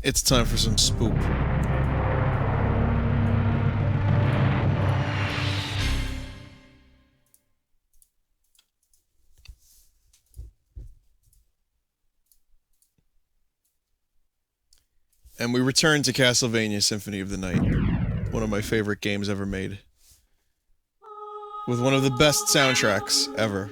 It's time for some spook. And we return to Castlevania Symphony of the Night. One of my favorite games ever made. With one of the best soundtracks ever.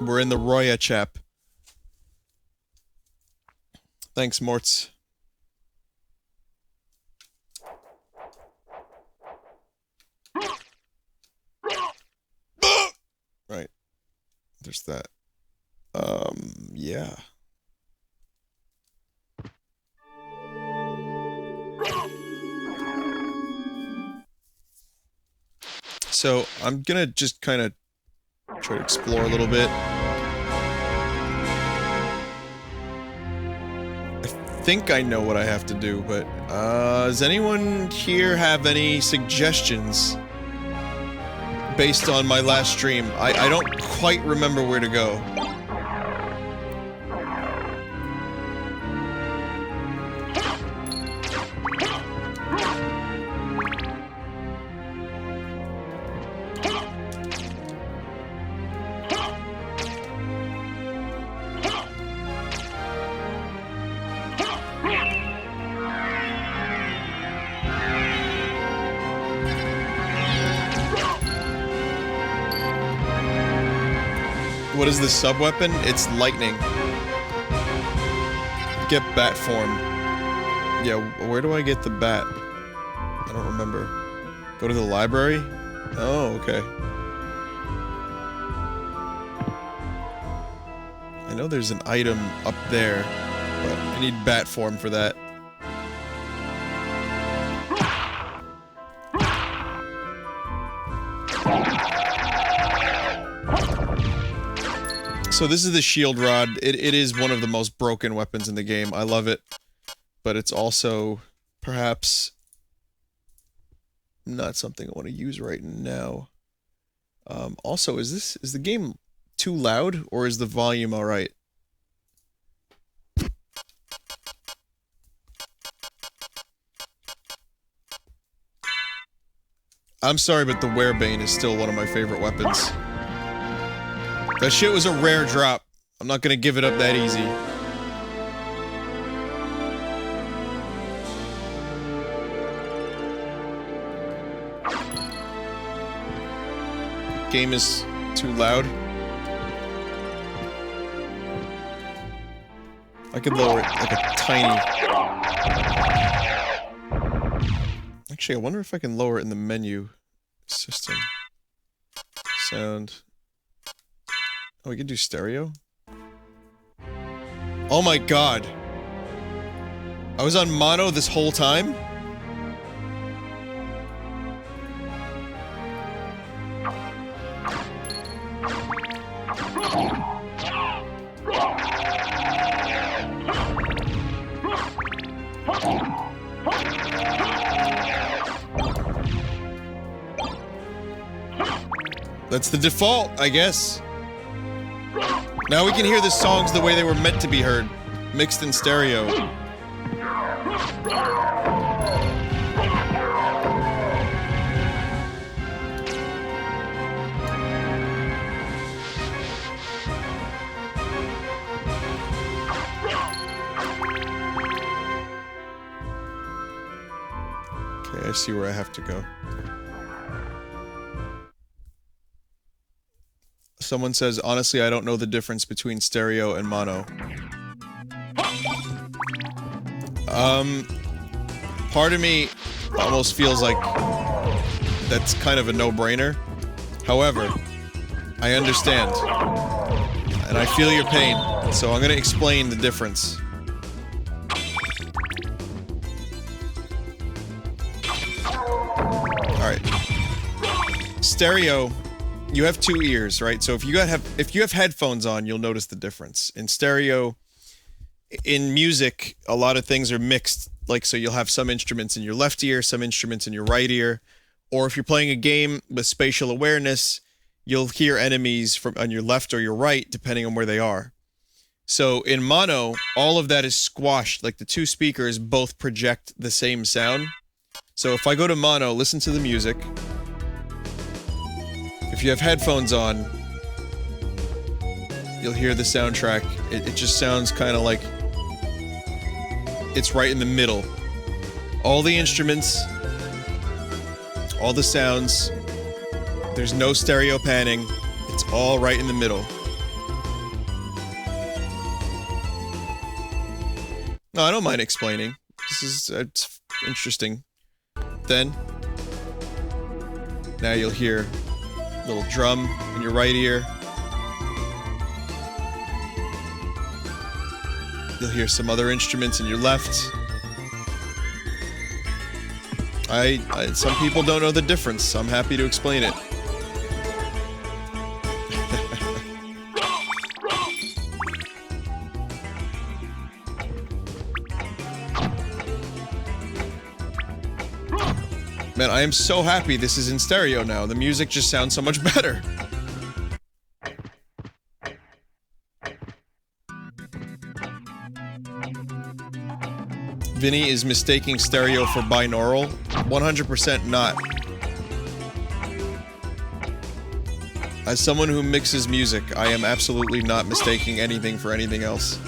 We're in the Roya chap. Thanks, Morts. Right. There's that. Yeah. So, I'm gonna just kind of try to explore a little bit. I think I know what I have to do, but, does anyone here have any suggestions based on my last stream? I don't quite remember where to go. What is the sub-weapon? It's lightning. Get bat form. Yeah, where do I get the bat? I don't remember. Go to the library? Oh, okay. I know there's an item up there, but I need bat form for that. So this is the shield rod. It is one of the most broken weapons in the game. I love it. But it's also, perhaps, not something I want to use right now. Also, is the game too loud, or is the volume alright? I'm sorry, but the Werebane is still one of my favorite weapons. That shit was a rare drop. I'm not gonna give it up that easy. Game is too loud. I could lower it like a tiny... Actually, I wonder if I can lower it in the menu. System. Sound. Oh, we can do stereo? Oh my god. I was on mono this whole time? That's the default, I guess. Now we can hear the songs the way they were meant to be heard, mixed in stereo. Okay, I see where I have to go. Someone says, honestly, I don't know the difference between stereo and mono. Part of me almost feels like that's kind of a no-brainer. However, I understand. And I feel your pain, so I'm gonna explain the difference. Alright. Stereo... You have two ears, right? So if you have headphones on, you'll notice the difference. In stereo, in music, a lot of things are mixed. Like, so you'll have some instruments in your left ear, some instruments in your right ear. Or if you're playing a game with spatial awareness, you'll hear enemies from on your left or your right, depending on where they are. So in mono, all of that is squashed. Like the two speakers both project the same sound. So if I go to mono, listen to the music. If you have headphones on, you'll hear the soundtrack. It just sounds kind of like it's right in the middle. All the instruments, all the sounds, there's no stereo panning. It's all right in the middle. No, I don't mind explaining. This is it's interesting. Then, now you'll hear a little drum in your right ear. You'll hear some other instruments in your left. Some people don't know the difference. I'm happy to explain it. Man, I am so happy this is in stereo now. The music just sounds so much better. Vinny is mistaking stereo for binaural. 100% not. As someone who mixes music, I am absolutely not mistaking anything for anything else.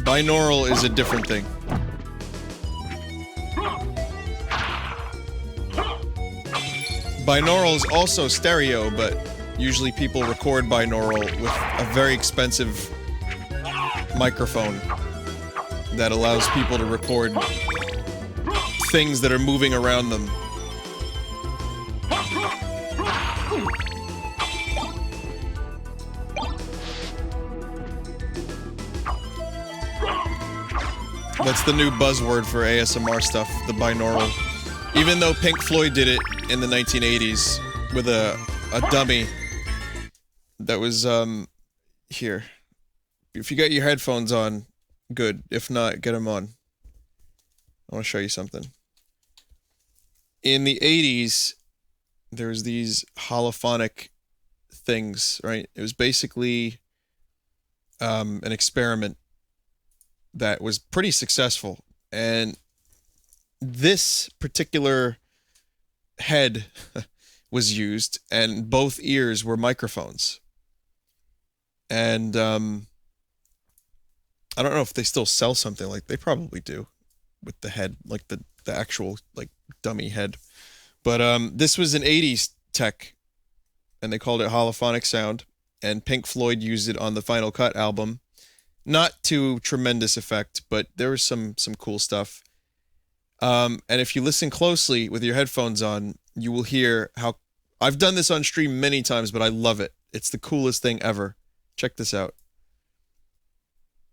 Binaural is a different thing. Binaural is also stereo, but usually people record binaural with a very expensive microphone that allows people to record things that are moving around them. That's the new buzzword for ASMR stuff, the binaural. Even though Pink Floyd did it in the 1980s with a dummy that was, here. If you got your headphones on, good. If not, get them on. I want to show you something. In the 80s, there was these holophonic things, right? It was basically an experiment that was pretty successful, and this particular head was used, and both ears were microphones. And I don't know if they still sell something like they probably do with the head, like the actual like dummy head. But this was an 80s tech, and they called it holophonic sound, and Pink Floyd used it on the Final Cut album. Not to tremendous effect, but there was some cool stuff. And if you listen closely with your headphones on, you will hear how... I've done this on stream many times, but I love it. It's the coolest thing ever. Check this out.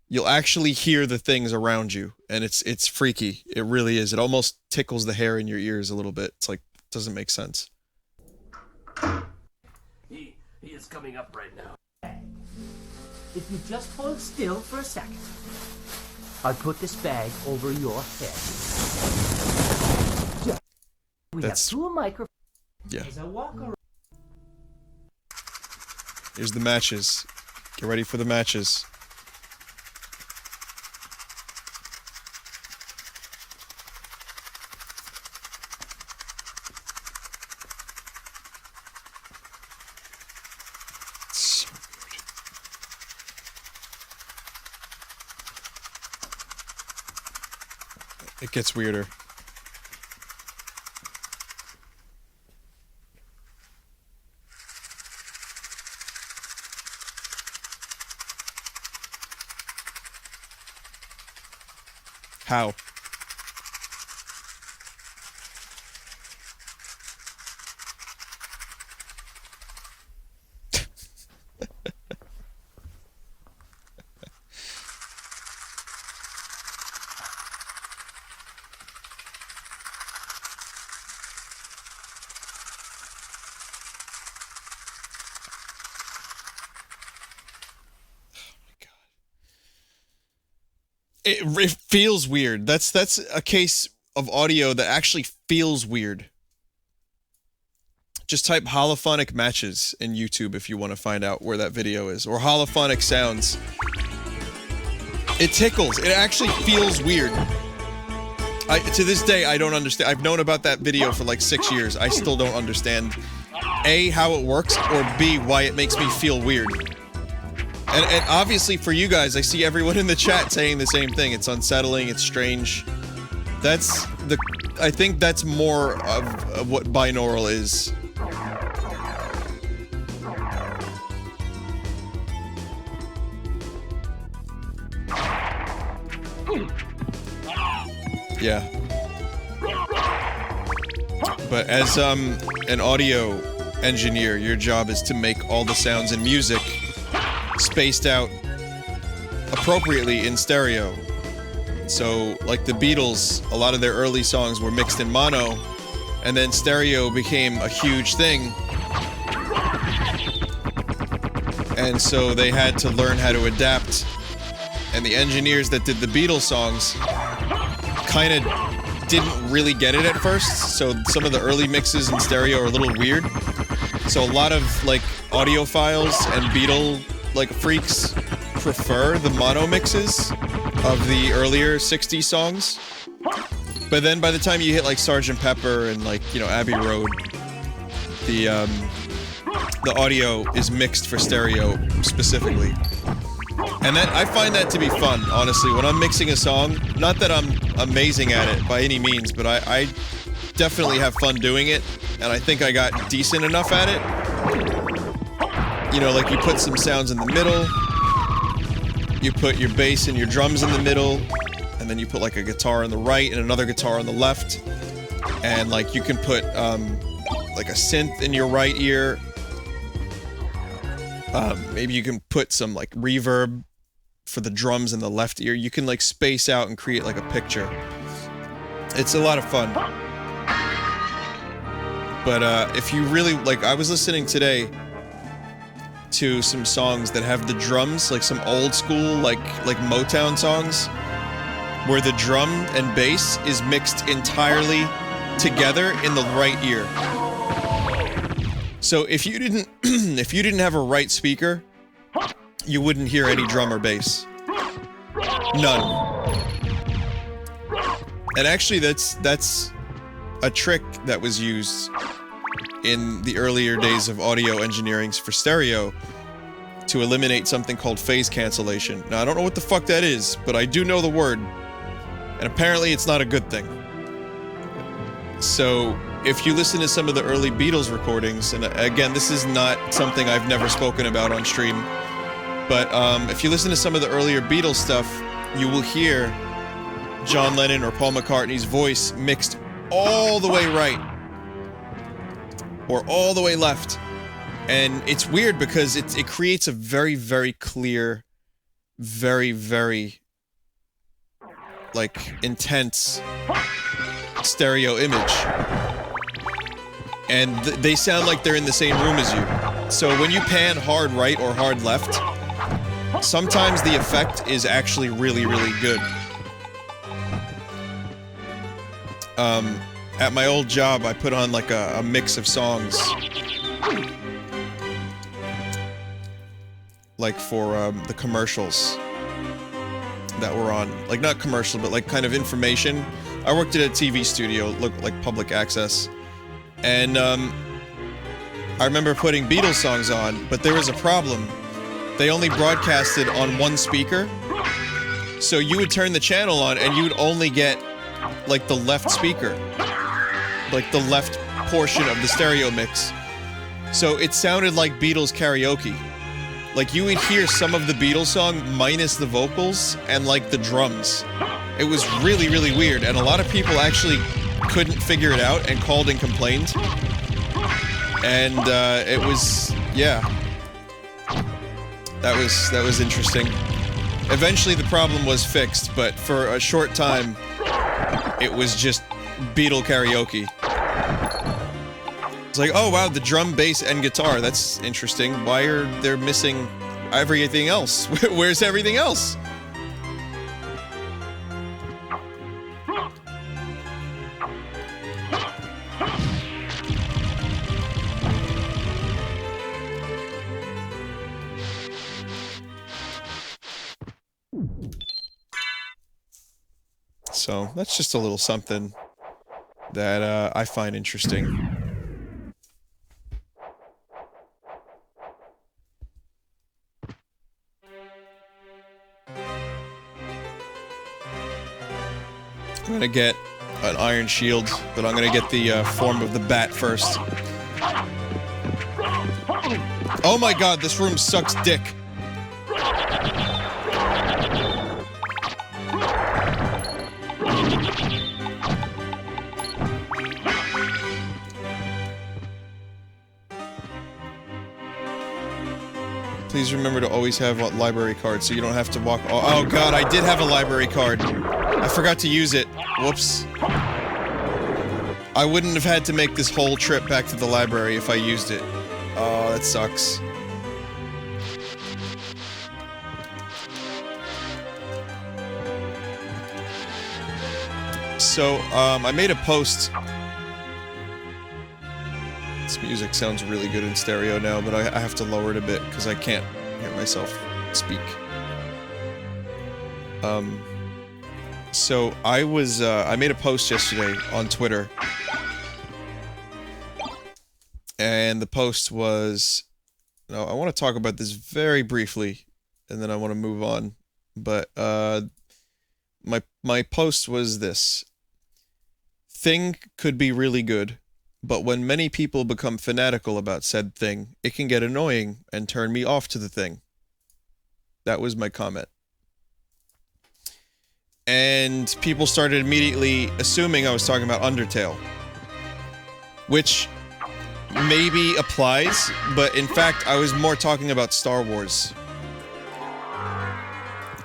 You'll actually hear the things around you, and it's freaky. It really is. It almost tickles the hair in your ears a little bit. It's like, it doesn't make sense. He is coming up right now. If you just hold still for a second, I'll put this bag over your head. We have two microphones. Yeah. As I walk around. Here's the matches. Get ready for the matches. It gets weirder. How? It feels weird. That's a case of audio that actually feels weird. Just type holophonic matches in YouTube if you want to find out where that video is, or holophonic sounds. It tickles. It actually feels weird. To this day, I don't understand. I've known about that video for like 6 years. I still don't understand, A, how it works, or B, why it makes me feel weird. And obviously for you guys, I see everyone in the chat saying the same thing. It's unsettling, it's strange. I think that's more of what binaural is. Yeah. But as an audio engineer, your job is to make all the sounds in music spaced out appropriately in stereo. So, like the Beatles, a lot of their early songs were mixed in mono, and then stereo became a huge thing. And so they had to learn how to adapt. And the engineers that did the Beatles songs kind of didn't really get it at first, so some of the early mixes in stereo are a little weird. So a lot of, like, audiophiles and Beatle, like, freaks prefer the mono mixes of the earlier 60s songs. But then by the time you hit, like, Sgt. Pepper and, like, you know, Abbey Road, the audio is mixed for stereo specifically. And that, I find that to be fun, honestly. When I'm mixing a song, not that I'm amazing at it by any means, but I definitely have fun doing it, and I think I got decent enough at it. You know, like you put some sounds in the middle, you put your bass and your drums in the middle, and then you put like a guitar on the right and another guitar on the left, and like you can put like a synth in your right ear. Maybe you can put some like reverb for the drums in the left ear. You can like space out and create like a picture. It's a lot of fun. But if you really, like, I was listening today to some songs that have the drums, like some old school, like Motown songs, where the drum and bass is mixed entirely together in the right ear. So if you didn't have a right speaker, you wouldn't hear any drum or bass. None. And actually that's a trick that was used in the earlier days of audio engineering for stereo to eliminate something called phase cancellation. Now I don't know what the fuck that is, but I do know the word. And apparently it's not a good thing. So if you listen to some of the early Beatles recordings, and again, this is not something I've never spoken about on stream, but if you listen to some of the earlier Beatles stuff, you will hear John Lennon or Paul McCartney's voice mixed all the way right, or all the way left. And it's weird because it creates a very, very clear, very, very, like, intense stereo image. And they sound like they're in the same room as you. So when you pan hard right or hard left, sometimes the effect is actually really, really good. At my old job, I put on like a mix of songs. Like for the commercials that were on. Like not commercial, but like kind of information. I worked at a TV studio, looked like public access. And I remember putting Beatles songs on, but there was a problem. They only broadcasted on one speaker. So you would turn the channel on and you would only get like the left speaker. Like the left portion of the stereo mix. So it sounded like Beatles karaoke. Like you would hear some of the Beatles song minus the vocals and like the drums. It was really, really weird, and a lot of people actually couldn't figure it out and called and complained. And it was, yeah. That was interesting. Eventually the problem was fixed, but for a short time it was just Beatle karaoke. It's like, oh wow, the drum, bass, and guitar. That's interesting. Why are they missing everything else? Where's everything else? So that's just a little something that I find interesting. I'm gonna get an iron shield, but I'm gonna get the form of the bat first. Oh my god, this room sucks dick. Please remember to always have a library card so you don't have to walk. Oh god, I did have a library card. I forgot to use it. Whoops. I wouldn't have had to make this whole trip back to the library if I used it. Oh, that sucks. So, I made a post. This music sounds really good in stereo now, but I have to lower it a bit because I can't hear myself speak. So I made a post yesterday on Twitter. And the post was, no, I want to talk about this very briefly, and then I want to move on. But, my post was this. Thing could be really good, but when many people become fanatical about said thing, it can get annoying and turn me off to the thing. That was my comment. And people started immediately assuming I was talking about Undertale. Which maybe applies, but in fact, I was more talking about Star Wars.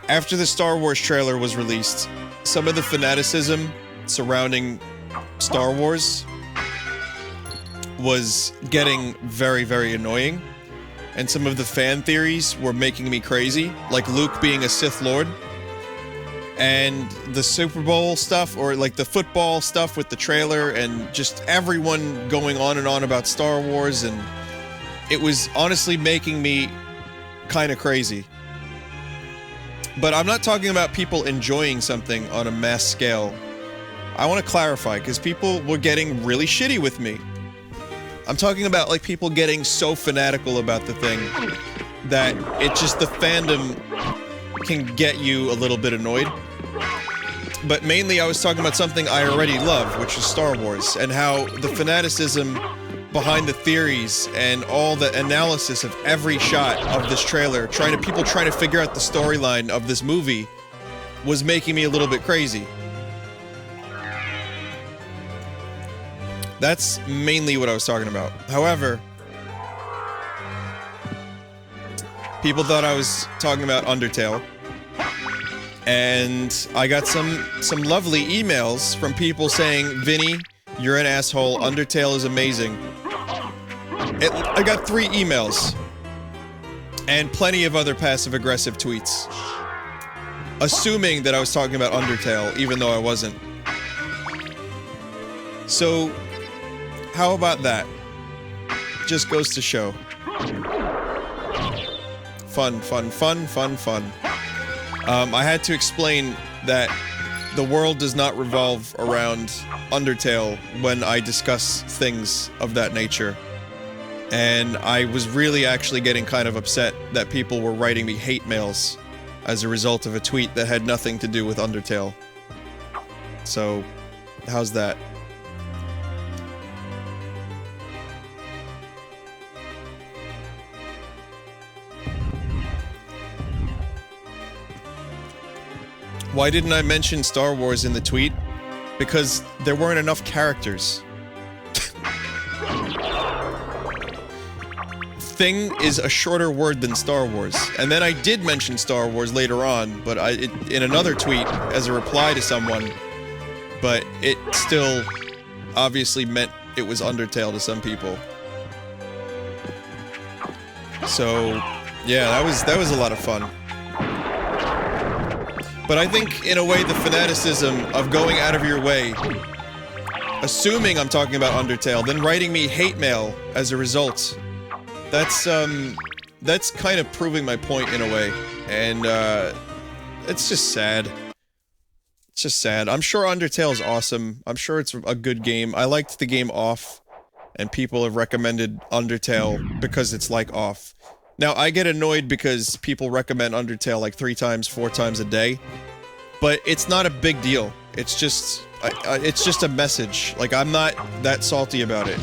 After the Star Wars trailer was released, some of the fanaticism surrounding Star Wars was getting very, very annoying. And some of the fan theories were making me crazy, like Luke being a Sith Lord. And the Super Bowl stuff, or like the football stuff with the trailer, and just everyone going on and on about Star Wars, and it was honestly making me kind of crazy. But I'm not talking about people enjoying something on a mass scale. I want to clarify, because people were getting really shitty with me. I'm talking about like people getting so fanatical about the thing that it just, the fandom can get you a little bit annoyed. But mainly I was talking about something I already love, which is Star Wars, and how the fanaticism behind the theories and all the analysis of every shot of this trailer, people trying to figure out the storyline of this movie, was making me a little bit crazy. That's mainly what I was talking about. However, people thought I was talking about Undertale. And I got some lovely emails from people saying, Vinny, you're an asshole, Undertale is amazing. I got 3 emails. And plenty of other passive-aggressive tweets. Assuming that I was talking about Undertale, even though I wasn't. So, how about that? Just goes to show. Fun, fun, fun, fun, fun. I had to explain that the world does not revolve around Undertale when I discuss things of that nature. And I was really actually getting kind of upset that people were writing me hate mails as a result of a tweet that had nothing to do with Undertale. So, how's that? Why didn't I mention Star Wars in the tweet? Because there weren't enough characters. Thing is a shorter word than Star Wars. And then I did mention Star Wars later on, but in another tweet as a reply to someone. But it still obviously meant it was Undertale to some people. So, yeah, that was a lot of fun. But I think, in a way, the fanaticism of going out of your way, assuming I'm talking about Undertale, then writing me hate mail as a result, that's kind of proving my point in a way, and, it's just sad. It's just sad. I'm sure Undertale's awesome. I'm sure it's a good game. I liked the game Off, and people have recommended Undertale because it's like Off. Now, I get annoyed because people recommend Undertale like 3 times, 4 times a day, but it's not a big deal. It's just a message. Like, I'm not that salty about it.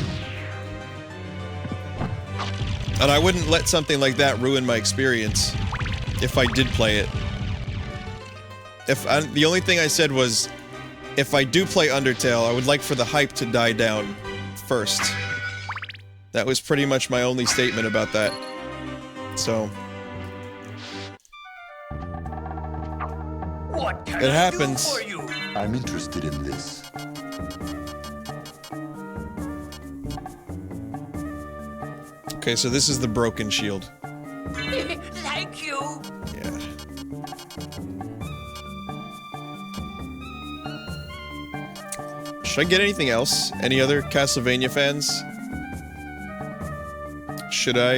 And I wouldn't let something like that ruin my experience if I did play it. The only thing I said was, if I do play Undertale, I would like for the hype to die down first. That was pretty much my only statement about that. So... What can it I happens. do for you? I'm interested in this. Okay, so this is the broken shield. Thank you. Yeah. Should I get anything else? Any other Castlevania fans? Should I,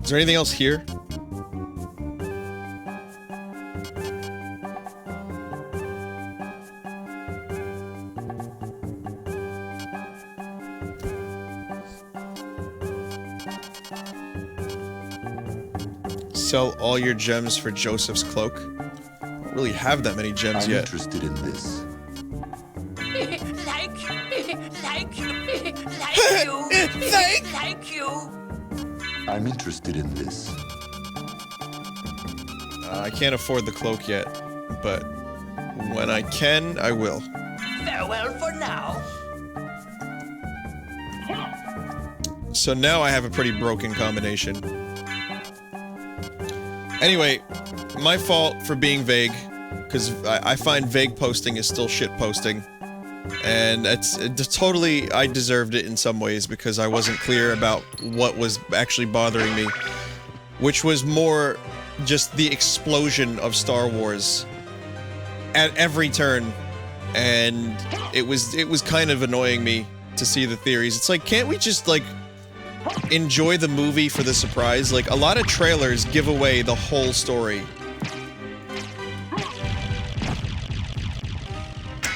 is there anything else here? Sell all your gems for Joseph's cloak. I don't really have that many gems I'm yet. interested in this. Thank you. Thank you. Thank you. Thank you. I'm interested in this. I can't afford the cloak yet, but when I can, I will. Farewell for now. So now I have a pretty broken combination. Anyway, my fault for being vague, because I find vague posting is still shit posting. And it's totally, I deserved it in some ways because I wasn't clear about what was actually bothering me. Which was more just the explosion of Star Wars at every turn. And it was kind of annoying me to see the theories. It's like, can't we just, like, enjoy the movie for the surprise? Like, a lot of trailers give away the whole story.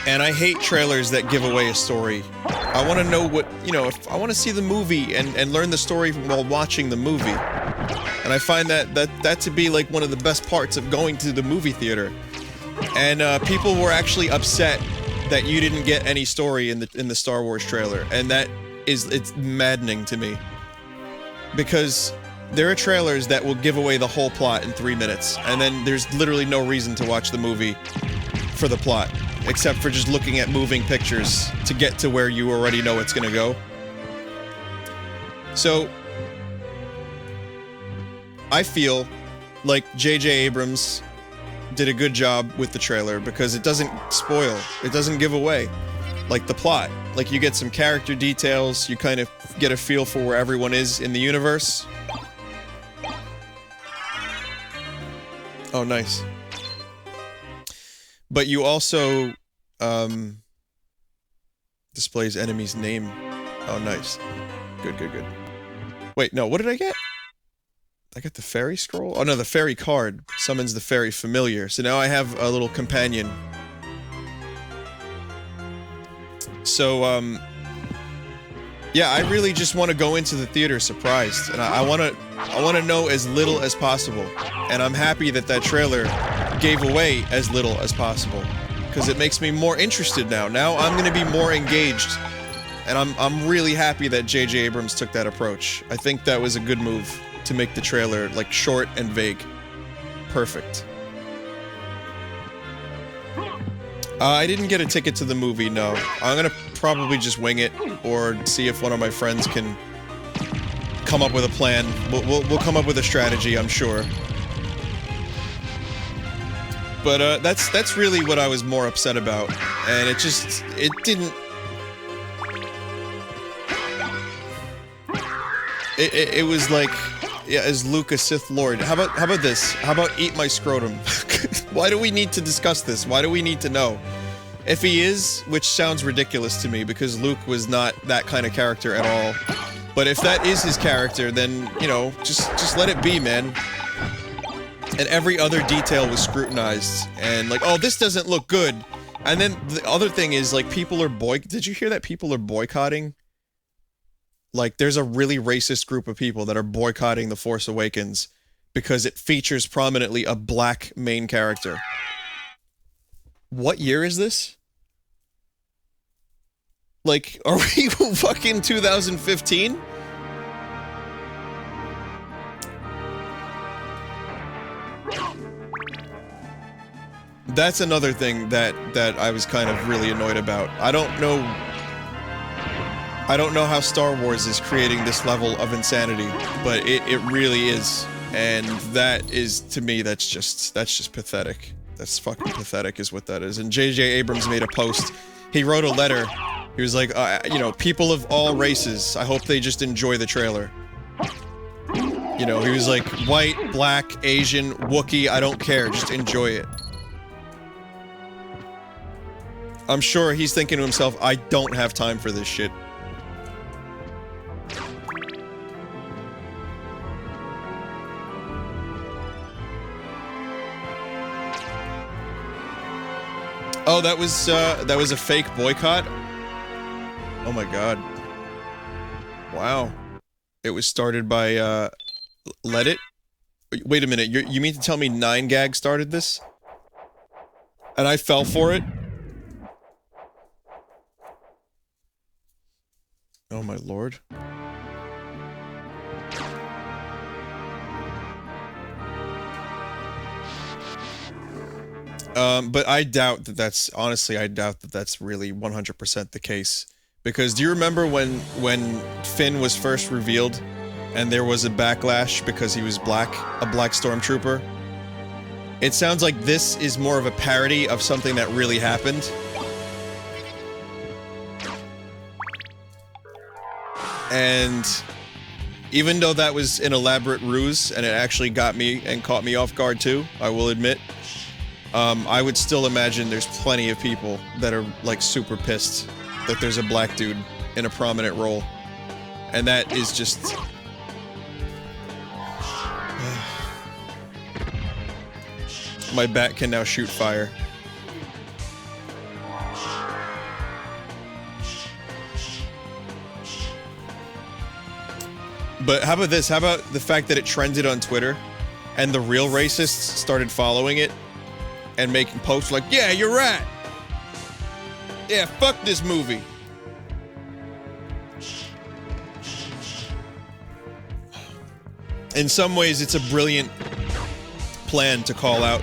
And I hate trailers that give away a story. I want to know what, you know, if I want to see the movie and learn the story while watching the movie. And I find that to be like one of the best parts of going to the movie theater. And people were actually upset that you didn't get any story in the Star Wars trailer, and it's maddening to me. Because there are trailers that will give away the whole plot in 3 minutes, and then there's literally no reason to watch the movie for the plot, except for just looking at moving pictures to get to where you already know it's gonna go. So, I feel like J.J. Abrams did a good job with the trailer because it doesn't spoil, it doesn't give away, like, the plot. Like, you get some character details, you kind of get a feel for where everyone is in the universe. Oh, nice. But you also, displays enemy's name. Oh, nice. Good, good, good. Wait, no, what did I get? I got the fairy scroll? Oh no, the fairy card summons the fairy familiar. So now I have a little companion. So, yeah, I really just want to go into the theater surprised, and I want to know as little as possible. And I'm happy that that trailer gave away as little as possible, because it makes me more interested now. Now I'm going to be more engaged, and I'm really happy that J.J. Abrams took that approach. I think that was a good move to make the trailer, like, short and vague. Perfect. I didn't get a ticket to the movie, no. I'm gonna probably just wing it, or see if one of my friends can come up with a plan. We'll come up with a strategy, I'm sure. But, that's really what I was more upset about. And it didn't... It was like... Yeah, is Luke a Sith Lord? How about this? How about eat my scrotum? Why do we need to discuss this? Why do we need to know? If he is, which sounds ridiculous to me, because Luke was not that kind of character at all. But if that is his character, then, you know, just let it be, man. and every other detail was scrutinized, and like, oh, this doesn't look good. And then the other thing is, like, people are did you hear that people are boycotting? Like, there's a really racist group of people that are boycotting The Force Awakens because it features prominently a black main character. What year is this? Like, are we fucking 2015? That's another thing that I was kind of really annoyed about. I don't know how Star Wars is creating this level of insanity, but it really is. And that is, to me, that's just pathetic. That's fucking pathetic is what that is. And J.J. Abrams made a post. He wrote a letter. He was like, you know, people of all races, I hope they just enjoy the trailer. You know, he was like, white, black, Asian, Wookiee, I don't care, just enjoy it. I'm sure he's thinking to himself, I don't have time for this shit. Oh, that was a fake boycott? Oh my god. Wow. It was started by, Let It? Wait a minute, you mean to tell me 9gag started this? And I fell for it? Oh my lord. But I doubt that that's, honestly, I doubt that that's really 100% the case. Because do you remember when Finn was first revealed and there was a backlash because he was black, a black stormtrooper? It sounds like this is more of a parody of something that really happened. And even though that was an elaborate ruse and it actually got me and caught me off guard too, I will admit, I would still imagine there's plenty of people that are like super pissed that there's a black dude in a prominent role. And that is just... My bat can now shoot fire. But how about this? How about the fact that it trended on Twitter and the real racists started following it and making posts like, yeah, you're right. Yeah, fuck this movie. In some ways, it's a brilliant plan to call out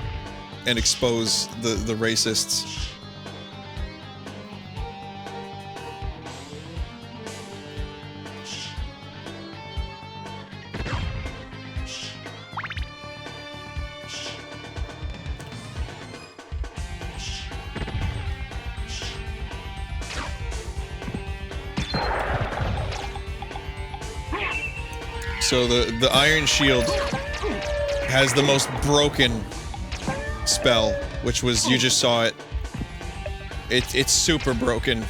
and expose the racists. So the Iron Shield has the most broken spell, which was, you just saw it. It's super broken,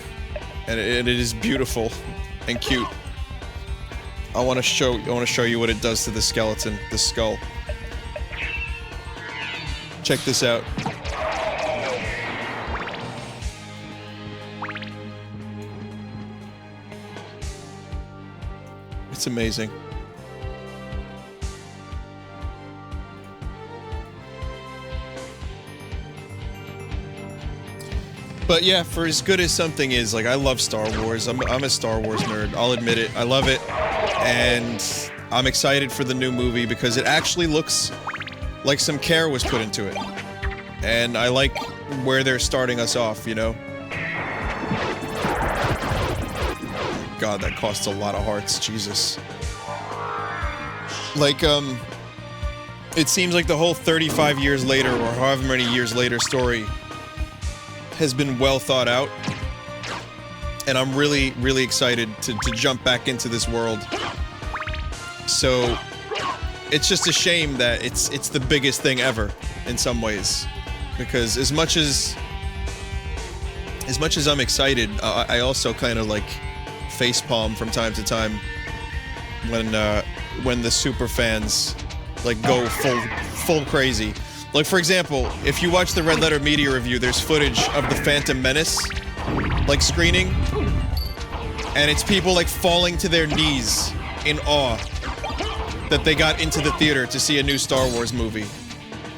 and it is beautiful and cute. I want to show you what it does to the skeleton, the skull. Check this out. It's amazing. But yeah, for as good as something is, like, I love Star Wars. I'm a Star Wars nerd. I'll admit it. I love it. And I'm excited for the new movie because it actually looks like some care was put into it. And I like where they're starting us off, you know? God, that costs a lot of hearts. Jesus. Like, it seems like the whole 35 years later, or however many years later story has been well thought out, and I'm really, really excited to jump back into this world. So it's just a shame that it's the biggest thing ever in some ways, because as much as I'm excited, I also kind of like facepalm from time to time when the super fans like go full crazy. Like, for example, if you watch the Red Letter Media review, there's footage of the Phantom Menace, like, screening, and it's people, like, falling to their knees in awe that they got into the theater to see a new Star Wars movie.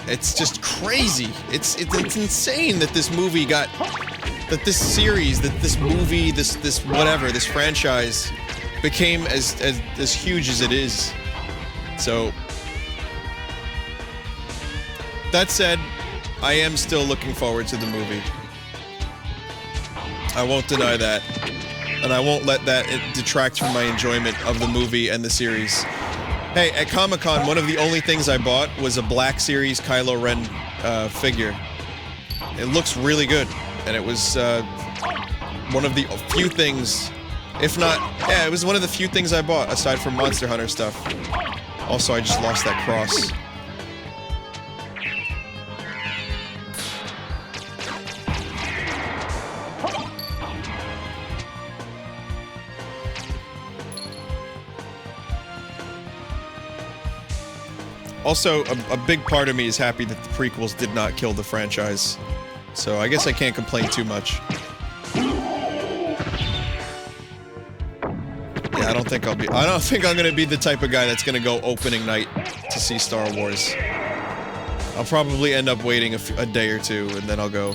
It's just crazy. It's insane that this movie got, that this series, that this movie, this whatever, this franchise became as huge as it is. So, that said, I am still looking forward to the movie. I won't deny that. And I won't let that detract from my enjoyment of the movie and the series. Hey, at Comic-Con, one of the only things I bought was a Black Series Kylo Ren figure. It looks really good. And it was one of the few things, if not, yeah, it was one of the few things I bought, aside from Monster Hunter stuff. Also, I just lost that cross. Also, a big part of me is happy that the prequels did not kill the franchise. So I guess I can't complain too much. Yeah, I don't think I'm gonna be the type of guy that's gonna go opening night to see Star Wars. I'll probably end up waiting a day or two, and then I'll go.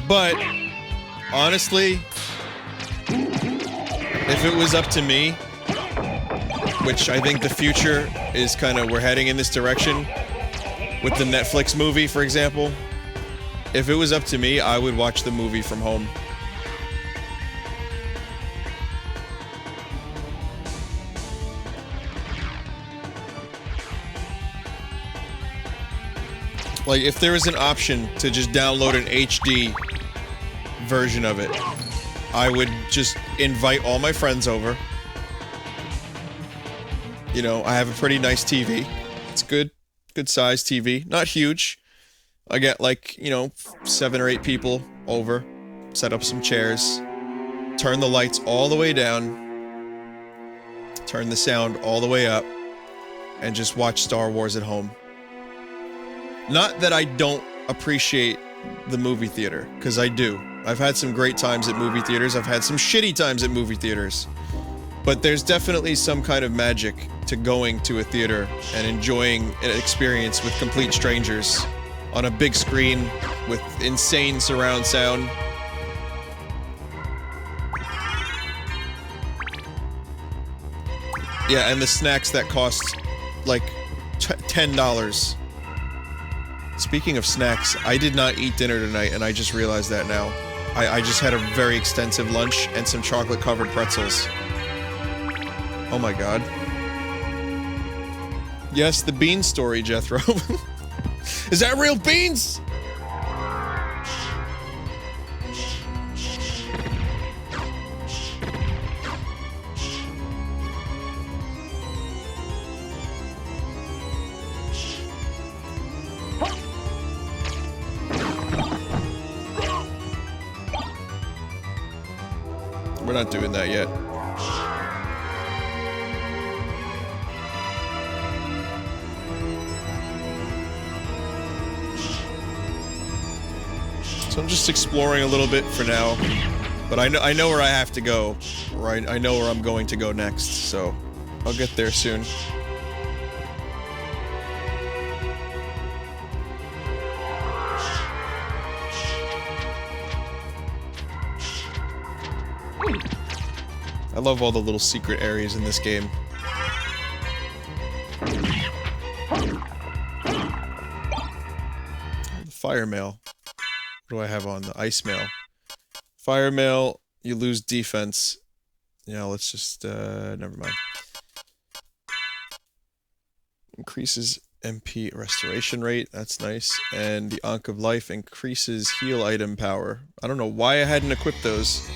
But, honestly, if it was up to me, which I think the future is we're heading in this direction, with the Netflix movie, for example, if it was up to me, I would watch the movie from home. Like, if there was an option to just download an HD version of it, I would just invite all my friends over. You know, I have a pretty nice TV. It's good size TV. Not huge. I get, like, you know, 7 or 8 people over. Set up some chairs. Turn the lights all the way down. Turn the sound all the way up. And just watch Star Wars at home. Not that I don't appreciate the movie theater, because I do. I've had some great times at movie theaters. I've had some shitty times at movie theaters. But there's definitely some kind of magic to going to a theater and enjoying an experience with complete strangers on a big screen with insane surround sound. Yeah, and the snacks that cost like $10. Speaking of snacks, I did not eat dinner tonight, and I just realized that now. I just had a very extensive lunch and some chocolate-covered pretzels. Oh my god. Yes, the bean story, Jethro. Is that real beans? We're not doing that yet. So I'm just exploring a little bit for now, but I know where I have to go, or I know where I'm going to go next, so I'll get there soon. I love all the little secret areas in this game. The fire mail. What do I have on? The ice mail. Fire mail, you lose defense. Yeah, let's just, never mind. Increases MP restoration rate, that's nice. And the Ankh of Life increases heal item power. I don't know why I hadn't equipped those.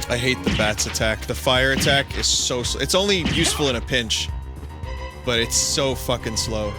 I hate the bat's attack. The fire attack is so slow. It's only useful in a pinch, but it's so fucking slow.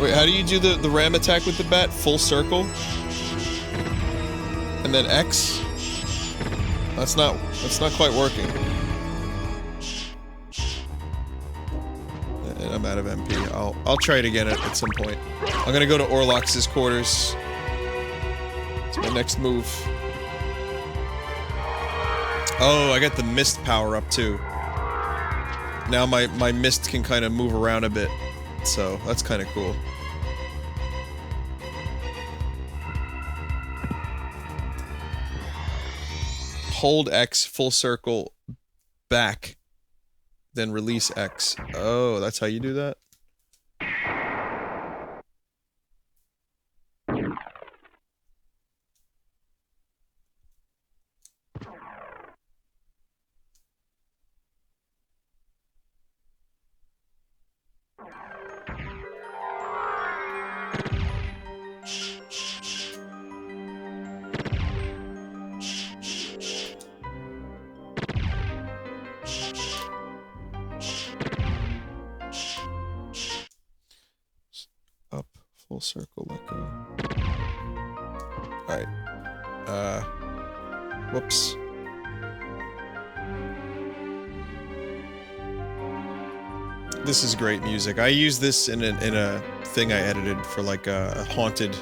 Wait, how do you do the ram attack with the bat? Full circle? And then X? That's not quite working. And I'm out of MP. I'll try it again at some point. I'm gonna go to Orlox's quarters. It's my next move. Oh, I got the mist power up too. Now my mist can kind of move around a bit. So, that's kind of cool. Hold X, full circle, back, then release X. Oh, that's how you do that? Up, full circle, let go. Alright. Whoops. This is great music. I use this in a thing I edited for like a haunted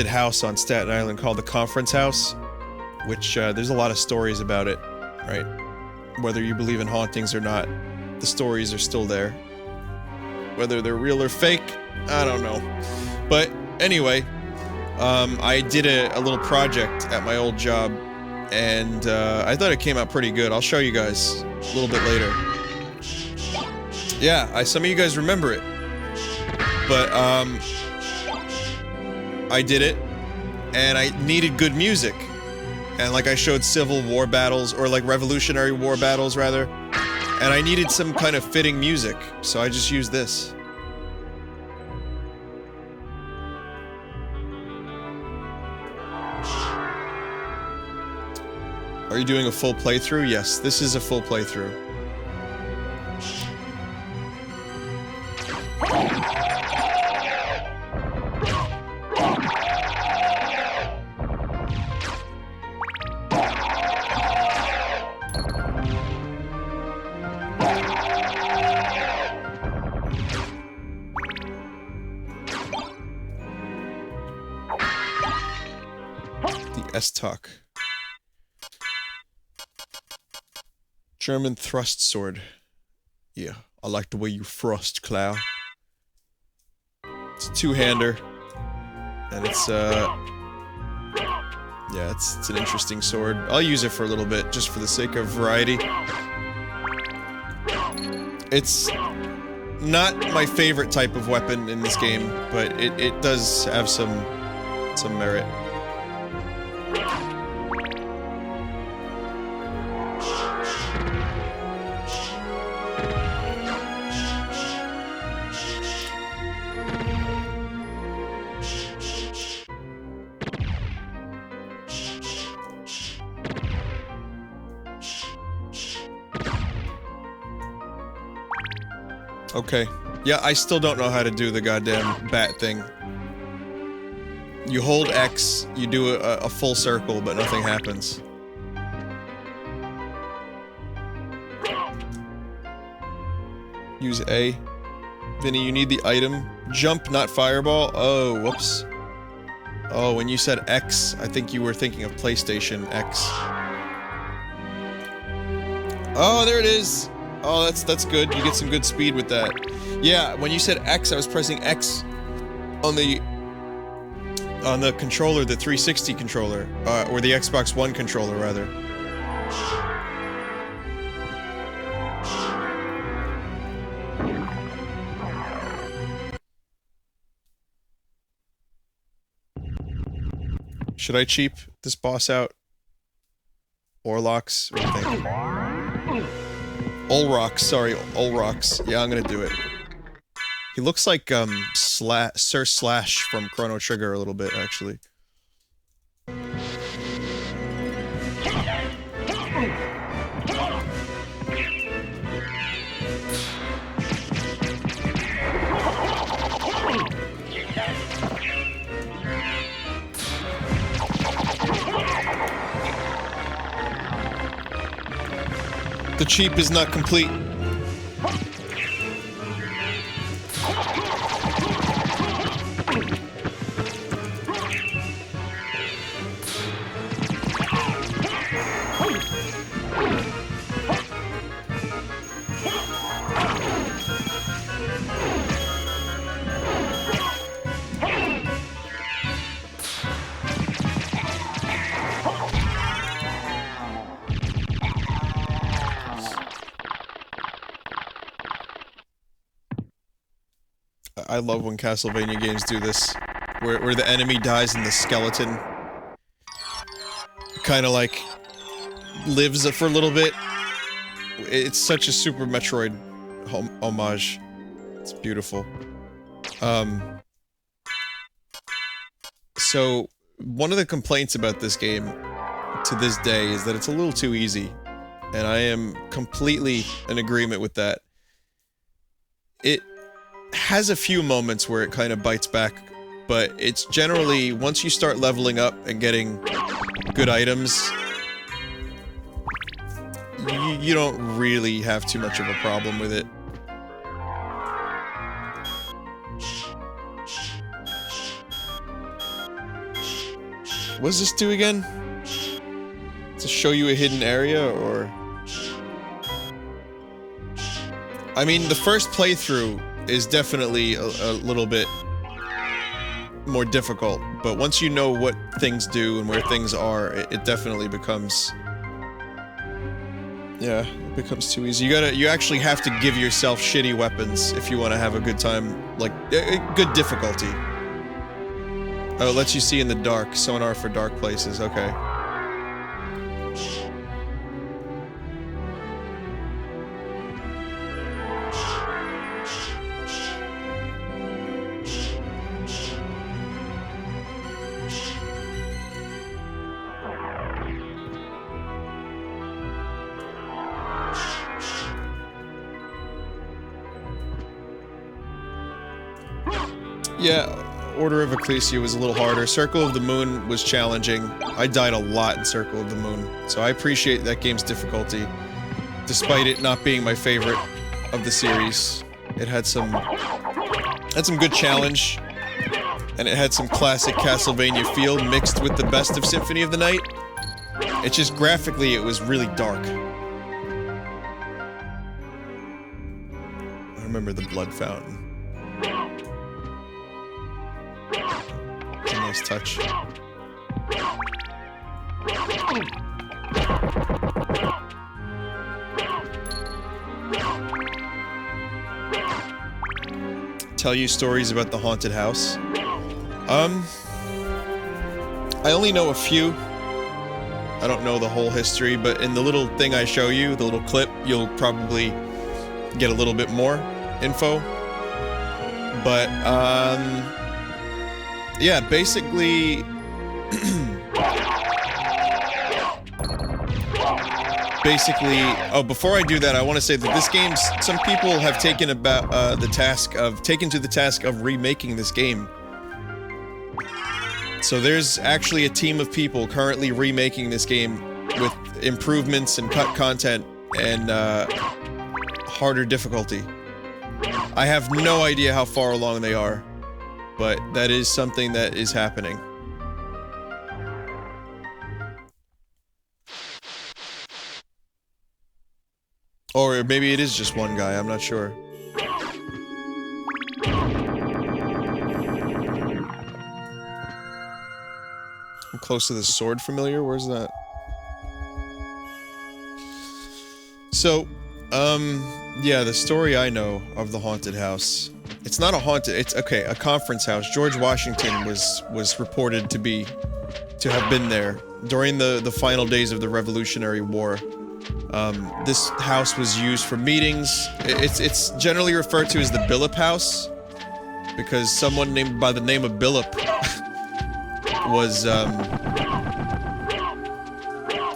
house on Staten Island called the Conference House, which there's a lot of stories about it, right? Whether you believe in hauntings or not, the stories are still there. Whether they're real or fake, I don't know. But anyway, I did a little project at my old job, and I thought it came out pretty good. I'll show you guys a little bit later. Yeah, some of you guys remember it. But I did it, and I needed good music. And like I showed Civil War battles, or like Revolutionary War battles rather. And I needed some kind of fitting music, so I just used this. Are you doing a full playthrough? Yes, this is a full playthrough. S-Talk. German thrust sword. Yeah, I like the way you thrust, Clow. It's a two-hander. And it's, yeah, it's an interesting sword. I'll use it for a little bit, just for the sake of variety. It's not my favorite type of weapon in this game, but it does have some merit. Okay. Yeah, I still don't know how to do the goddamn bat thing. You hold X, you do a full circle, but nothing happens. Use A. Vinny, you need the item. Jump, not fireball. Oh, whoops. Oh, when you said X, I think you were thinking of PlayStation X. Oh, there it is! Oh, that's good. You get some good speed with that. Yeah, when you said X, I was pressing X on the controller, the 360 controller, or the Xbox One controller, rather. Should I cheap this boss out? Orlox? What do you think? Olrox, sorry, Olrox. Yeah, I'm gonna do it. He looks like, Sir Slash from Chrono Trigger a little bit, actually. The cheap is not complete. I love when Castlevania games do this, where the enemy dies and the skeleton kind of like lives for a little bit. It's such a Super Metroid homage. It's beautiful. So one of the complaints about this game to this day is that it's a little too easy, and I am completely in agreement with that. It has a few moments where it kind of bites back, but it's generally, once you start leveling up and getting good items, you don't really have too much of a problem with it. What does this do again? To show you a hidden area, or... I mean, the first playthrough is definitely a little bit more difficult, but once you know what things do and where things are, it definitely becomes... Yeah, it becomes too easy. You actually have to give yourself shitty weapons if you want to have a good time, like, good difficulty. Oh, it lets you see in the dark. Sonar for dark places, okay. Yeah, Order of Ecclesia was a little harder. Circle of the Moon was challenging. I died a lot in Circle of the Moon, so I appreciate that game's difficulty, despite it not being my favorite of the series. It had some good challenge, and it had some classic Castlevania feel mixed with the best of Symphony of the Night. It's just graphically, it was really dark. I remember the blood fountain. It's a nice touch. Tell you stories about the haunted house. I only know a few. I don't know the whole history, but in the little thing I show you, the little clip, you'll probably get a little bit more info. But, yeah, basically... oh, before I do that, I want to say that this game, some people have taken to the task of remaking this game. So there's actually a team of people currently remaking this game with improvements and cut content and harder difficulty. I have no idea how far along they are, but that is something that is happening. Or maybe it is just one guy, I'm not sure. I'm close to the sword familiar, where's that? So, yeah, the story I know of the haunted house. It's not a haunted, it's, okay, a conference house. George Washington was reported to have been there during the final days of the Revolutionary War. This house was used for meetings. It's generally referred to as the Billip House, because someone named by the name of Billip was,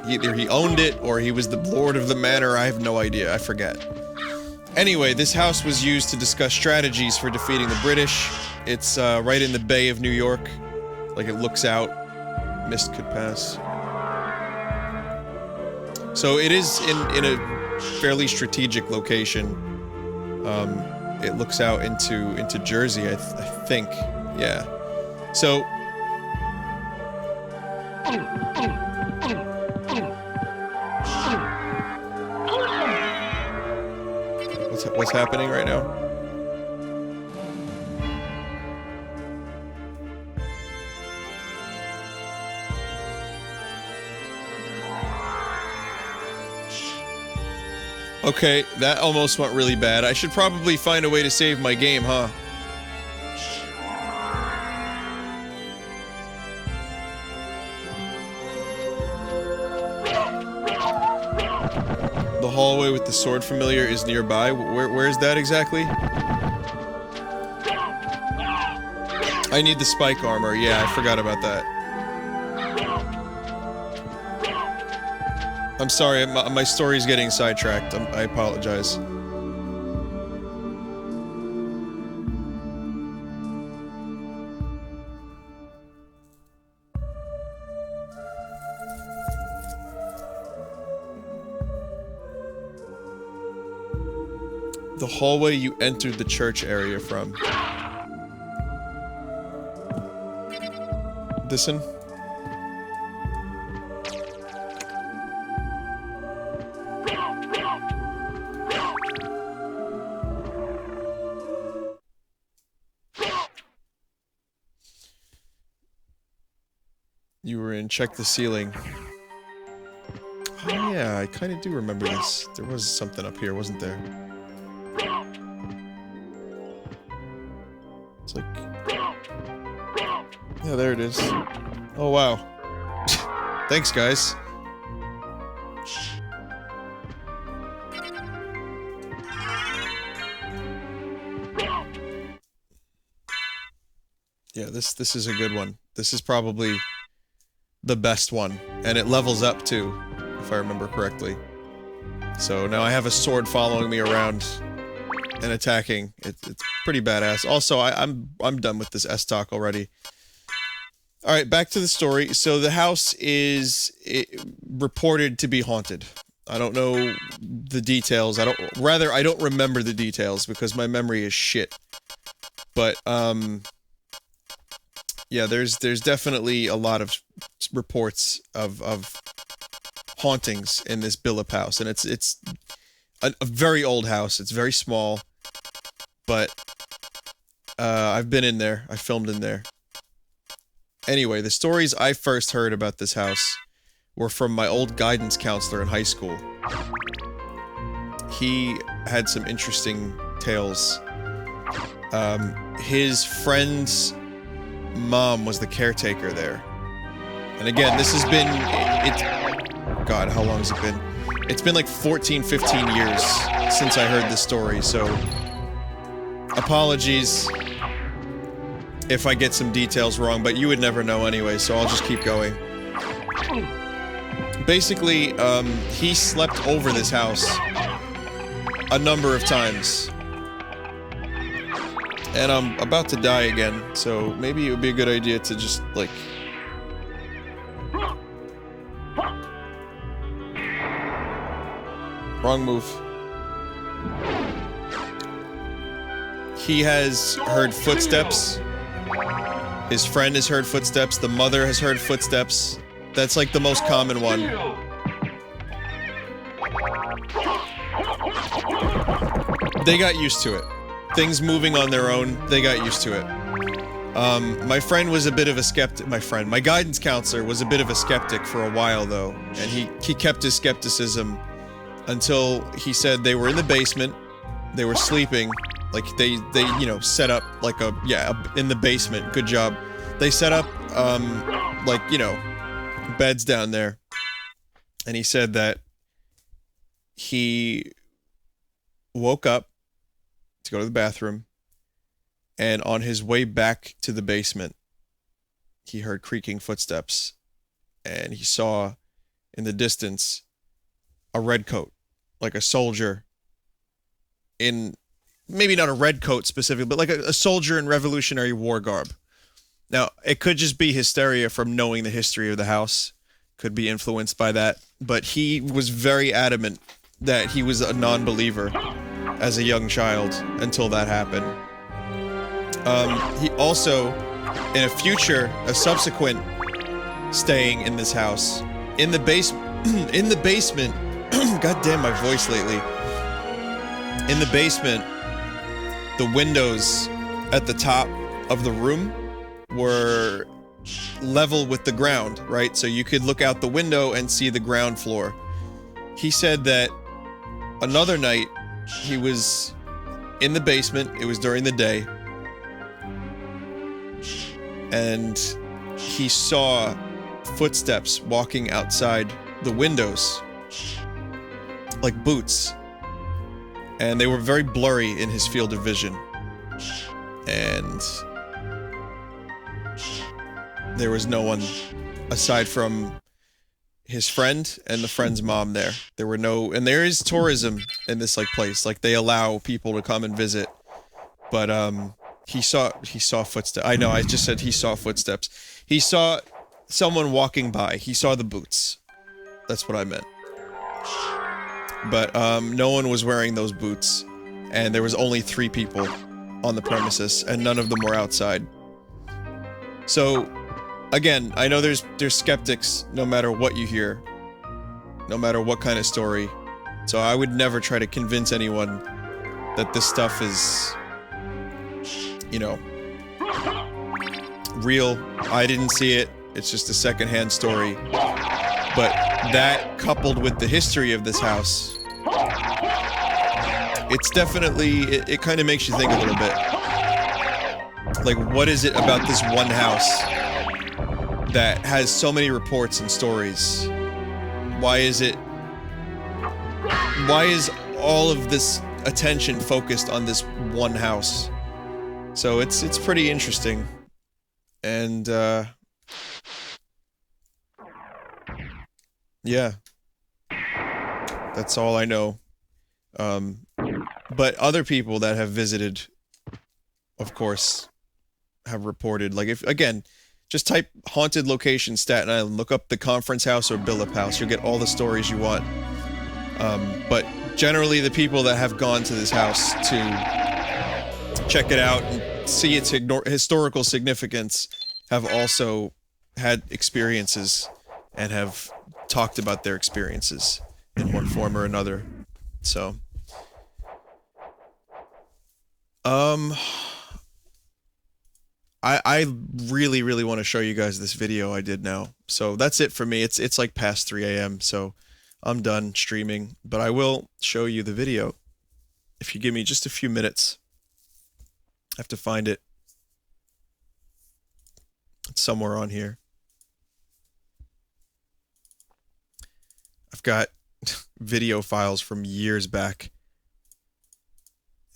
either he owned it or he was the lord of the manor. I have no idea, I forget. Anyway, this house was used to discuss strategies for defeating the British. It's right in the Bay of New York. Like, it looks out. Mist could pass. So it is in a fairly strategic location. It looks out into Jersey, I think. Yeah. So what's happening right now? Okay, that almost went really bad. I should probably find a way to save my game, huh? The hallway with the sword familiar is nearby. Where is that exactly? I need the spike armor. Yeah, I forgot about that. I'm sorry, my story's getting sidetracked. I apologize. The hallway you entered the church area from. This one? You were in Check the Ceiling. Oh yeah, I kind of do remember this. There was something up here, wasn't there? It's like... Yeah, there it is. Oh wow. Thanks, guys. Yeah, this is a good one. This is probably the best one, and it levels up too, if I remember correctly. So now I have a sword following me around and attacking. It's pretty badass. Also, I'm done with this S-Talk already. All right, back to the story. So the house is reported to be haunted. I don't know the details. I don't remember the details because my memory is shit. But yeah, there's definitely a lot of reports of hauntings in this Billip house, and it's a very old house. It's very small, but I've been in there. I filmed in there. Anyway, the stories I first heard about this house were from my old guidance counselor in high school. He had some interesting tales. His friend's mom was the caretaker there. And again, this has been... God, how long has it been? It's been like 14, 15 years since I heard this story, so... Apologies if I get some details wrong, but you would never know anyway, so I'll just keep going. Basically, he slept over this house a number of times. And I'm about to die again, so maybe it would be a good idea to just, like... Wrong move. He has heard footsteps. His friend has heard footsteps. The mother has heard footsteps. That's like the most common one. They got used to it. Things moving on their own, they got used to it. My friend was a bit of a skeptic. My guidance counselor was a bit of a skeptic for a while though, and he kept his skepticism until he said they were in the basement, they were sleeping, like they you know, set up like in the basement, good job. They set up, like, you know, beds down there, and he said that he woke up to go to the bathroom, and on his way back to the basement, he heard creaking footsteps, and he saw in the distance a red coat, like a soldier in, maybe not a red coat specifically, but like a soldier in Revolutionary War garb. Now, it could just be hysteria from knowing the history of the house, could be influenced by that, but he was very adamant that he was a non-believer as a young child until that happened. He also, in a subsequent staying in this house, in the basement, god damn my voice lately. In the basement, the windows at the top of the room were level with the ground, right? So you could look out the window and see the ground floor. He said that another night he was in the basement, it was during the day, and he saw footsteps walking outside the windows, like boots, and they were very blurry in his field of vision, and there was no one aside from his friend and the friend's mom there. There were no, and there is tourism in this like place, like they allow people to come and visit, but he saw footsteps. I know, I just said he saw footsteps. He saw someone walking by. He saw the boots. That's what I meant. But no one was wearing those boots, and there was only 3 people on the premises, and none of them were outside. So, again, I know there's skeptics no matter what you hear, no matter what kind of story. So I would never try to convince anyone that this stuff is, you know, real. I didn't see it. It's just a secondhand story. But that, coupled with the history of this house, it's definitely, it kind of makes you think a little bit. Like, what is it about this one house that has so many reports and stories? Why is all of this attention focused on this one house? So it's pretty interesting. And yeah, that's all I know. But other people that have visited, of course, have reported, like, if, again, just type haunted location Staten Island, look up the Conference House or Billop House, you'll get all the stories you want. But generally the people that have gone to this house to check it out and see its historical significance have also had experiences and have talked about their experiences in one form or another. So, I really, really want to show you guys this video I did now. So that's it for me. It's like past 3 a.m. So I'm done streaming, but I will show you the video if you give me just a few minutes. I have to find it. It's somewhere on here. I've got video files from years back,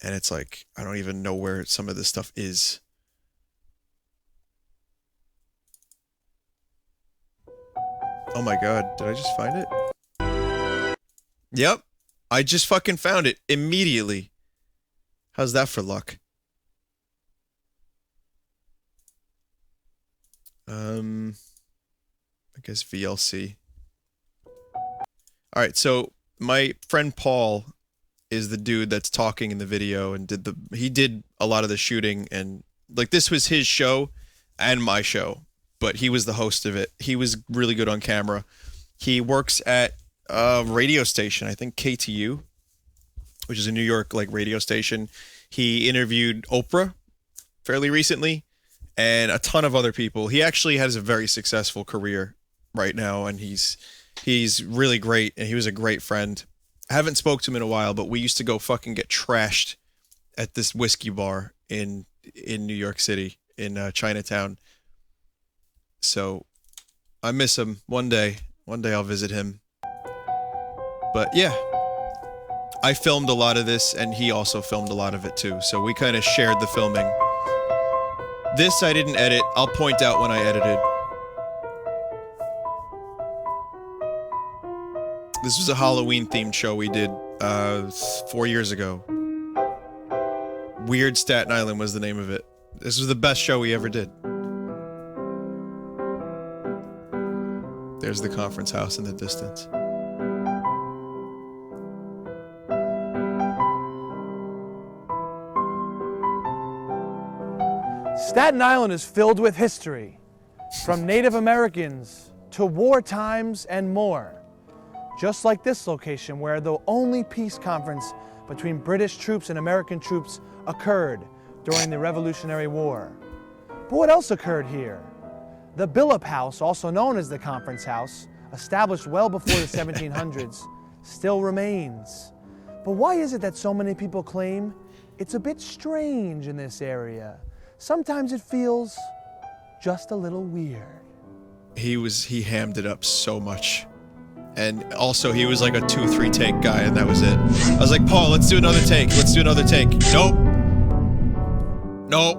and it's like, I don't even know where some of this stuff is. Oh my god, did I just find it? Yep, I just fucking found it immediately. How's that for luck? I guess VLC. Alright, so my friend Paul is the dude that's talking in the video and he did a lot of the shooting, and like this was his show and my show, but he was the host of it. He was really good on camera. He works at a radio station, I think KTU, which is a New York like radio station. He interviewed Oprah fairly recently and a ton of other people. He actually has a very successful career right now, and he's really great, and he was a great friend. I haven't spoke to him in a while, but we used to go fucking get trashed at this whiskey bar in New York City, in Chinatown. So I miss him. One day I'll visit him. But yeah, I filmed a lot of this, and he also filmed a lot of it too. So we kind of shared the filming. This I didn't edit. I'll point out when I edited. This was a Halloween-themed show we did 4 years ago. Weird Staten Island was the name of it. This was the best show we ever did. There's the conference house in the distance. Staten Island is filled with history, from Native Americans to war times and more. Just like this location where the only peace conference between British troops and American troops occurred during the Revolutionary War. But what else occurred here? The Billop House, also known as the Conference House, established well before the 1700s, still remains. But why is it that so many people claim it's a bit strange in this area? Sometimes it feels just a little weird. He hammed it up so much. And also, he was like a 2-3 take guy, and that was it. I was like, Paul, let's do another take. Let's do another take. Nope. Nope.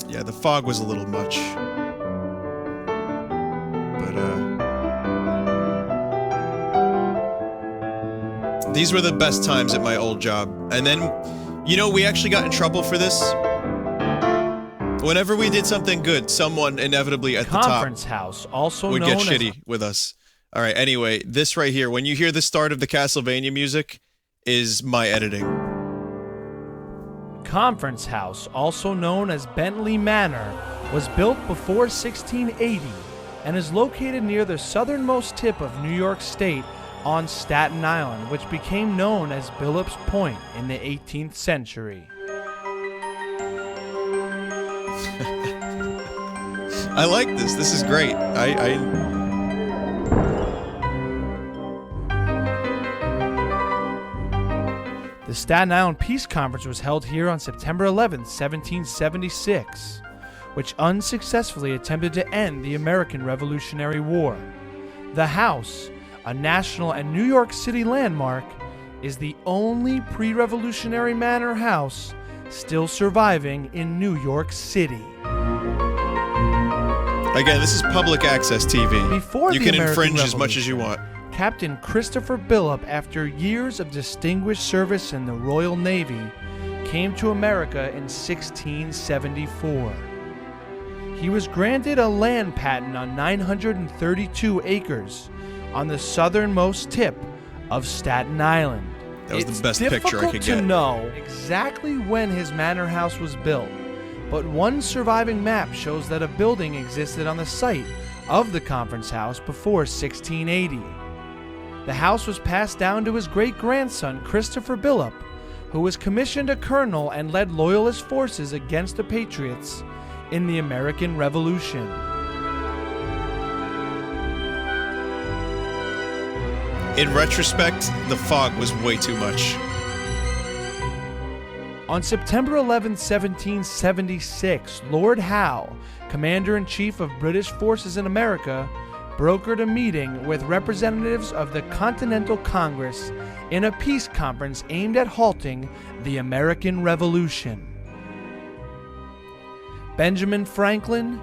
Yeah, the fog was a little much. But, these were the best times at my old job. And then, you know, we actually got in trouble for this. Whenever we did something good, someone inevitably at the top Conference House, also would known get as shitty with us. All right, anyway, this right here, when you hear the start of the Castlevania music, is my editing. Conference House, also known as Bentley Manor, was built before 1680 and is located near the southernmost tip of New York State on Staten Island, which became known as Billop's Point in the 18th century. I like this. This is great. The Staten Island Peace Conference was held here on September 11, 1776, which unsuccessfully attempted to end the American Revolutionary War. The house, a national and New York City landmark, is the only pre-revolutionary manor house still surviving in New York City. Again, this is public access TV. Before you the can American infringe as much as you want. Captain Christopher Billop, after years of distinguished service in the Royal Navy, came to America in 1674. He was granted a land patent on 932 acres on the southernmost tip of Staten Island. That was the best picture I could It's get. difficult to know exactly when his manor house was built, but one surviving map shows that a building existed on the site of the conference house before 1680. The house was passed down to his great-grandson, Christopher Billop, who was commissioned a colonel and led Loyalist forces against the Patriots in the American Revolution. In retrospect, the fog was way too much. On September 11, 1776, Lord Howe, Commander-in-Chief of British forces in America, brokered a meeting with representatives of the Continental Congress in a peace conference aimed at halting the American Revolution. Benjamin Franklin,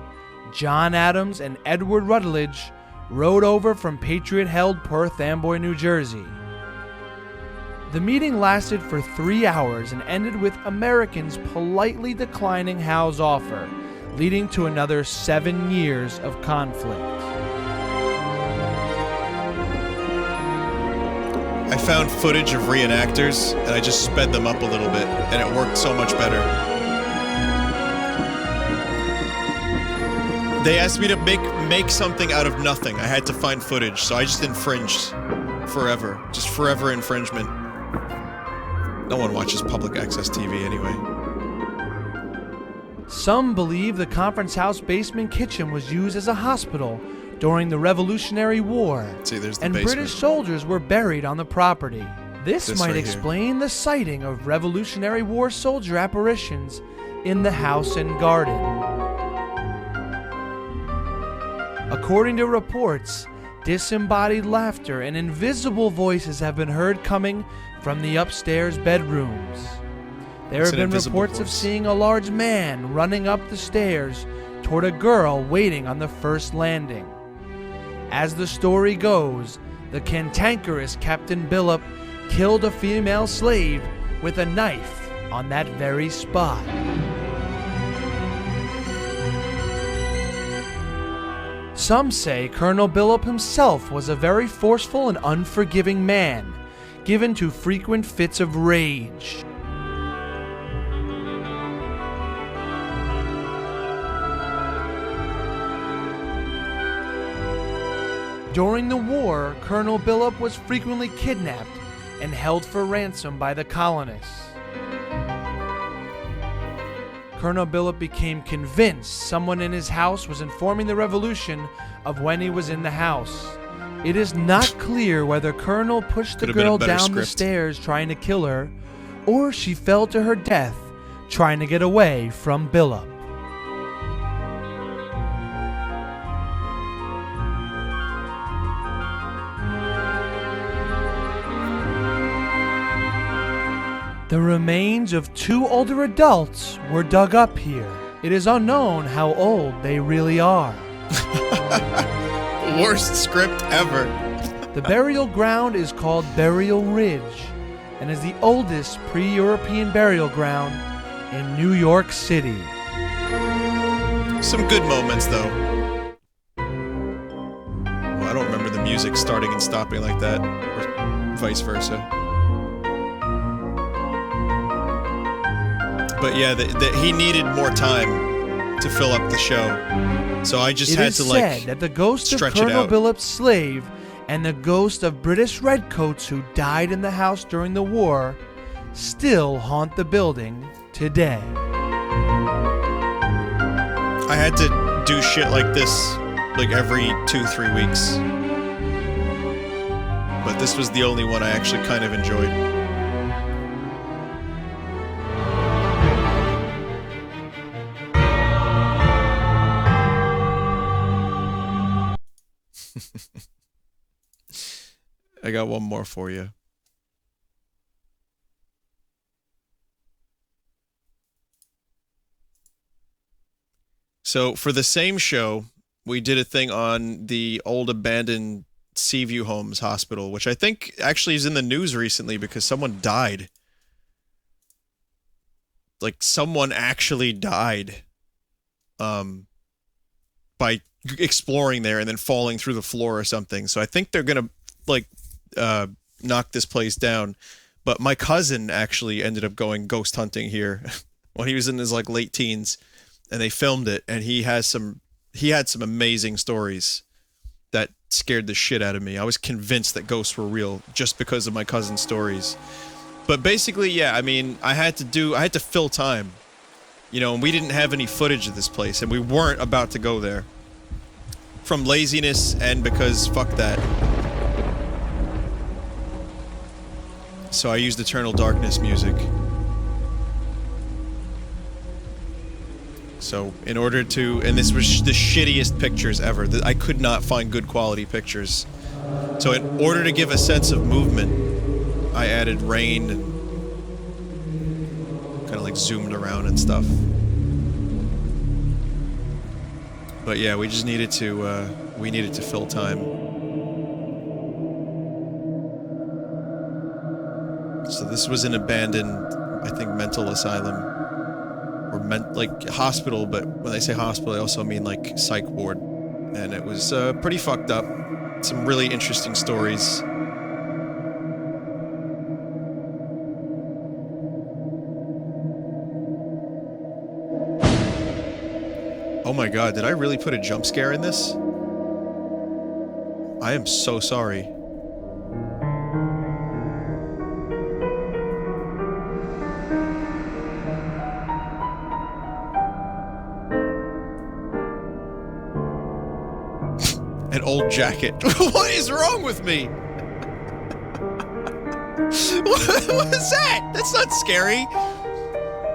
John Adams, and Edward Rutledge rode over from Patriot-held Perth Amboy, New Jersey. The meeting lasted for 3 hours and ended with Americans politely declining Howe's offer, leading to another 7 years of conflict. I found footage of reenactors, and I just sped them up a little bit, and it worked so much better. They asked me to make something out of nothing. I had to find footage, so I just infringed forever. Just forever infringement. No one watches public access TV anyway. Some believe the conference house basement kitchen was used as a hospital during the Revolutionary War, See, there's the and basement. British soldiers were buried on the property. This might right here. explain the sighting of Revolutionary War soldier apparitions in the house and garden. According to reports, disembodied laughter and invisible voices have been heard coming from the upstairs bedrooms. There What's have an been invisible reports of voice? seeing a large man running up the stairs toward a girl waiting on the first landing. As the story goes, the cantankerous Captain Billop killed a female slave with a knife on that very spot. Some say Colonel Billop himself was a very forceful and unforgiving man, given to frequent fits of rage. During the war, Colonel Billup was frequently kidnapped and held for ransom by the colonists. Colonel Billup became convinced someone in his house was informing the revolution of when he was in the house. It is not clear whether Colonel pushed the girl down the stairs trying to kill her, or she fell to her death trying to get away from Billup. The remains of 2 older adults were dug up here. It is unknown how old they really are. Worst script ever. The burial ground is called Burial Ridge and is the oldest pre-European burial ground in New York City. Some good moments, though. Well, I don't remember the music starting and stopping like that, or vice versa. But yeah, he needed more time to fill up the show, so I just had to like It is said that the ghost of stretch it Colonel out. Billup's slave and the ghost of British redcoats who died in the house during the war still haunt the building today. I had to do shit like this like every 2-3 weeks, but this was the only one I actually kind of enjoyed. I got one more for you. So for the same show, we did a thing on the old abandoned Seaview Homes Hospital, which I think actually is in the news recently because someone died. Like someone actually died by exploring there and then falling through the floor or something. So I think they're gonna like knock this place down. But my cousin actually ended up going ghost hunting here when he was in his like late teens, and they filmed it, and he had some amazing stories that scared the shit out of me. I was convinced that ghosts were real just because of my cousin's stories. But basically, yeah, I mean, I had to fill time, you know, and we didn't have any footage of this place, and we weren't about to go there. From laziness and because fuck that. So I used Eternal Darkness music. So in order to, and this was the shittiest pictures ever. I could not find good quality pictures. So in order to give a sense of movement, I added rain and kind of like zoomed around and stuff. But yeah, we just needed to fill time. So this was an abandoned, I think, mental asylum or like hospital. But when I say hospital, I also mean like psych ward, and it was pretty fucked up. Some really interesting stories. Oh my god, did I really put a jump scare in this? I am so sorry. An old jacket. What is wrong with me? What is that? That's not scary.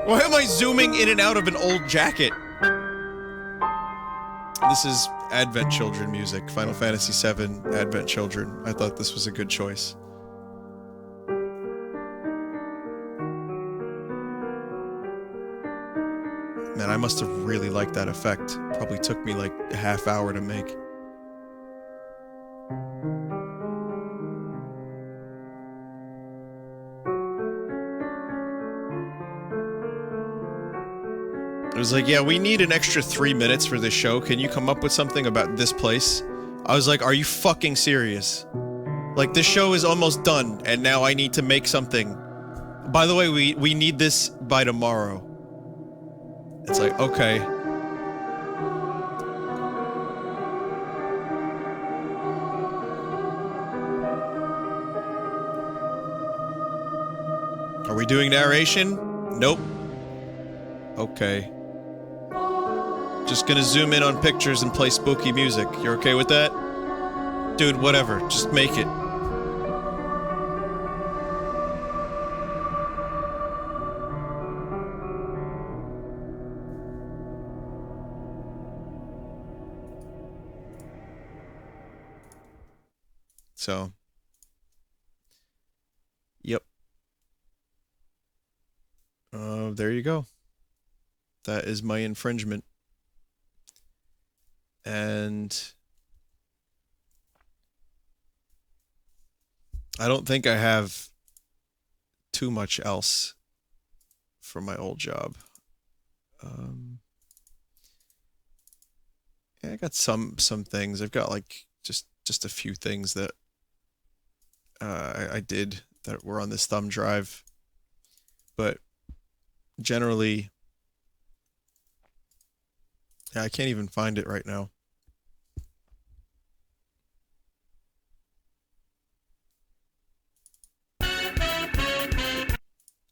Why am I zooming in and out of an old jacket? This is Advent Children music. Final Fantasy VII, Advent Children. I thought this was a good choice. Man, I must have really liked that effect. Probably took me like a half hour to make. It was like, yeah, we need an extra 3 minutes for this show. Can you come up with something about this place? I was like, are you fucking serious? Like, this show is almost done, and now I need to make something. By the way, we need this by tomorrow. It's like, okay. Are we doing narration? Nope. Okay. Just gonna zoom in on pictures and play spooky music. You're okay with that? Dude, whatever. Just make it. So. Yep. There you go. That is my infringement. And I don't think I have too much else for my old job. Yeah, I got some things. I've got like just a few things that I did that were on this thumb drive, but generally, yeah, I can't even find it right now.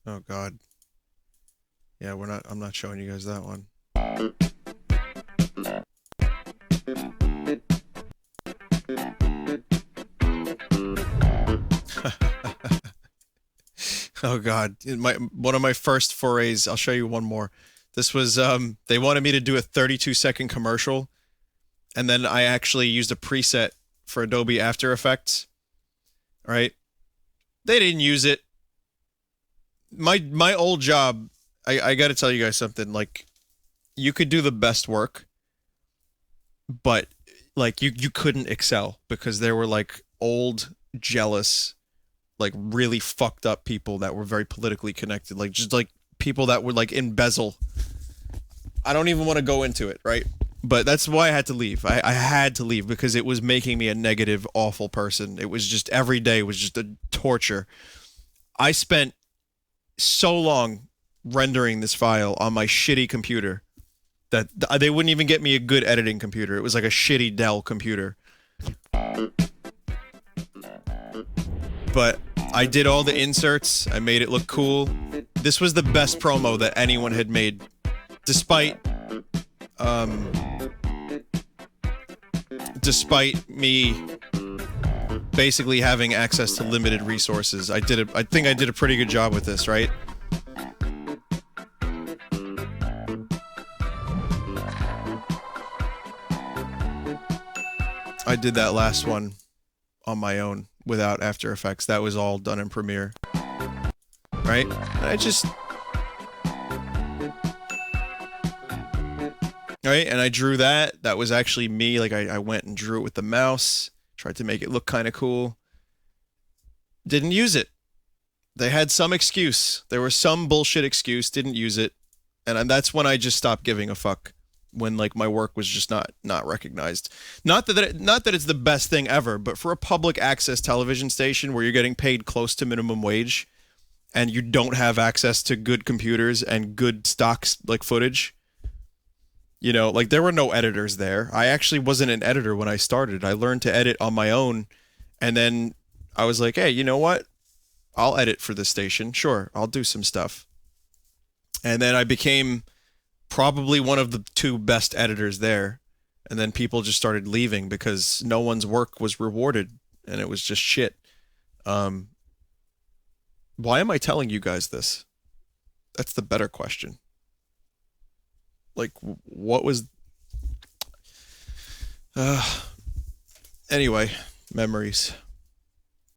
Oh God. Yeah, I'm not showing you guys that one. Oh God. One of my first forays, I'll show you one more. This was, they wanted me to do a 32-second commercial, and then I actually used a preset for Adobe After Effects, right? They didn't use it. My old job, I gotta tell you guys something, like, you could do the best work, but, like, you couldn't excel, because there were, like, old, jealous, like, really fucked up people that were very politically connected, like, just, like, people that would, like, embezzle. I don't even want to go into it, right? But that's why I had to leave. I had to leave because it was making me a negative, awful person. It was just, every day was just a torture. I spent so long rendering this file on my shitty computer that they wouldn't even get me a good editing computer. It was like a shitty Dell computer. But I did all the inserts. I made it look cool. This was the best promo that anyone had made, despite me basically having access to limited resources. I think I did a pretty good job with this, right? I did that last one on my own without After Effects. That was all done in Premiere. Right? Right? And I drew that. That was actually me. Like, I went and drew it with the mouse. Tried to make it look kind of cool. Didn't use it. They had some excuse. There was some bullshit excuse. Didn't use it. And that's when I just stopped giving a fuck. When, like, my work was just not recognized. Not that it's the best thing ever, but for a public access television station where you're getting paid close to minimum wage and you don't have access to good computers and good stocks, like, footage, you know, like, there were no editors there. I actually wasn't an editor when I started. I learned to edit on my own, and then I was like, hey, you know what? I'll edit for this station. Sure, I'll do some stuff. And then I became probably one of the two best editors there, and then people just started leaving because no one's work was rewarded, and it was just shit. Why am I telling you guys this? That's the better question. Like, what was... Anyway, memories.